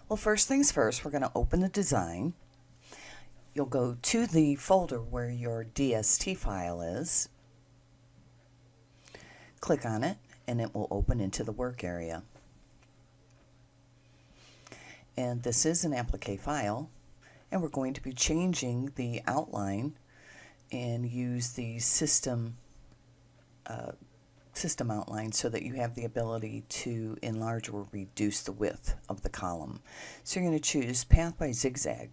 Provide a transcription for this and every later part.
Well, first things first, we're going to open the design. You'll go to the folder where your DST file is, click on it, and it will open into the work area. And this is an applique file, and we're going to be changing the outline and use the system outline so that you have the ability to enlarge or reduce the width of the column. So you're going to choose Path by Zigzag.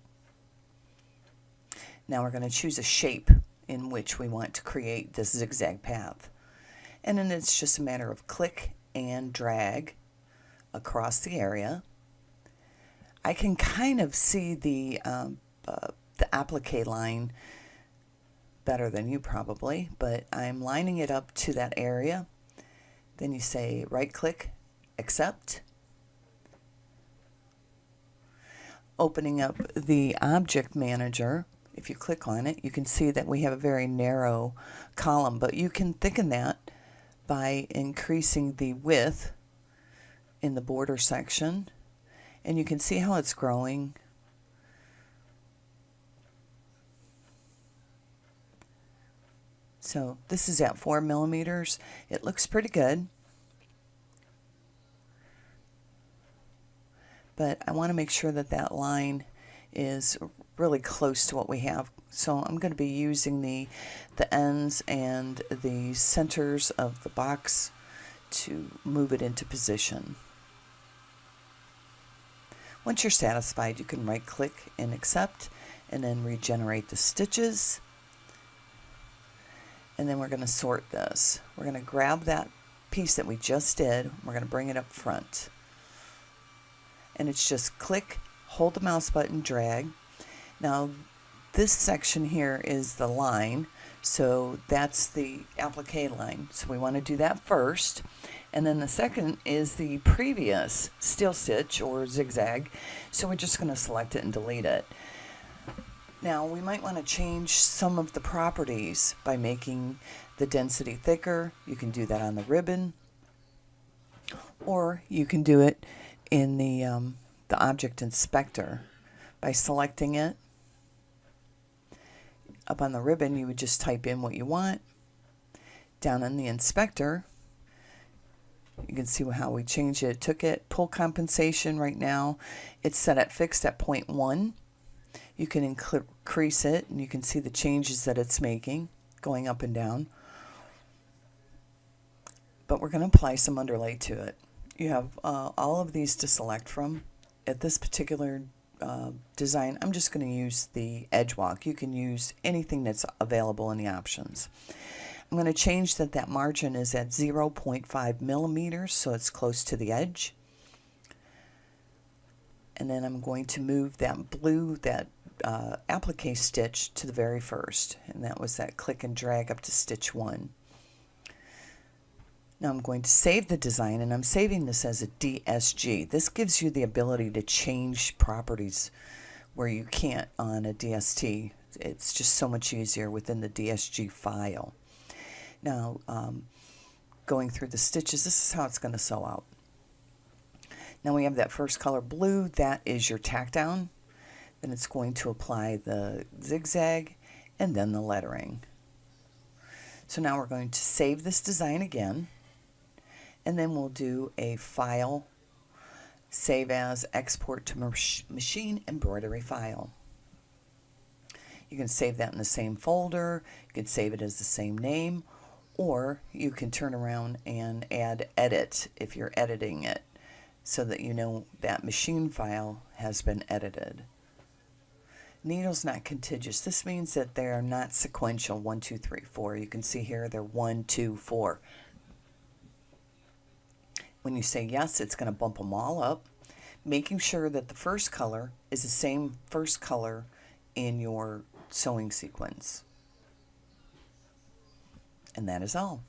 Now we're going to choose a shape in which we want to create this zigzag path. And then it's just a matter of click and drag across the area. I can kind of see the applique line better than you probably, but I'm lining it up to that area. Then you say right click, accept. Opening up the object manager, if you click on it, you can see that we have a very narrow column, but you can thicken that by increasing the width in the border section, and you can see how it's growing. So this is at 4 millimeters. It looks pretty good, but I want to make sure that that line is really close to what we have. So I'm going to be using the ends and the centers of the box to move it into position. Once you're satisfied, you can right click and accept, and then regenerate the stitches. And then we're going to sort this. We're going to grab that piece that we just did. We're going to bring it up front. And it's just click, hold the mouse button, drag. Now this section here is the line, so that's the applique line. So we want to do that first. And then the second is the previous steel stitch or zigzag. So we're just going to select it and delete it. Now we might want to change some of the properties by making the density thicker. You can do that on the ribbon, or you can do it in the object inspector by selecting it. Up on the ribbon, you would just type in what you want. Down in the inspector, you can see how we changed it. Took it, pull compensation right now, it's set at fixed at 0.1. You can increase it, and you can see the changes that it's making, going up and down. But we're going to apply some underlay to it. You have all of these to select from. At this particular design, I'm just going to use the edge walk. You can use anything that's available in the options. I'm going to change that margin is at 0.5 millimeters, so it's close to the edge. And then I'm going to move that blue, applique stitch to the very first, and that was that click and drag up to stitch 1. Now I'm going to save the design, and I'm saving this as a DSG. This gives you the ability to change properties where you can't on a DST. It's just so much easier within the DSG file. Now going through the stitches, this is how it's going to sew out. Now we have that first color blue, that is your tack down. Then it's going to apply the zigzag and then the lettering. So now we're going to save this design again, and then we'll do a file, save as, export to machine embroidery file. You can save that in the same folder, you can save it as the same name, or you can turn around and add edit if you're editing it, so that you know that machine file has been edited. Needles not contiguous. This means that they are not sequential, 1, 2, 3, 4. You can see here they're 1, 2, 4. When you say yes, it's going to bump them all up, making sure that the first color is the same first color in your sewing sequence. And that is all.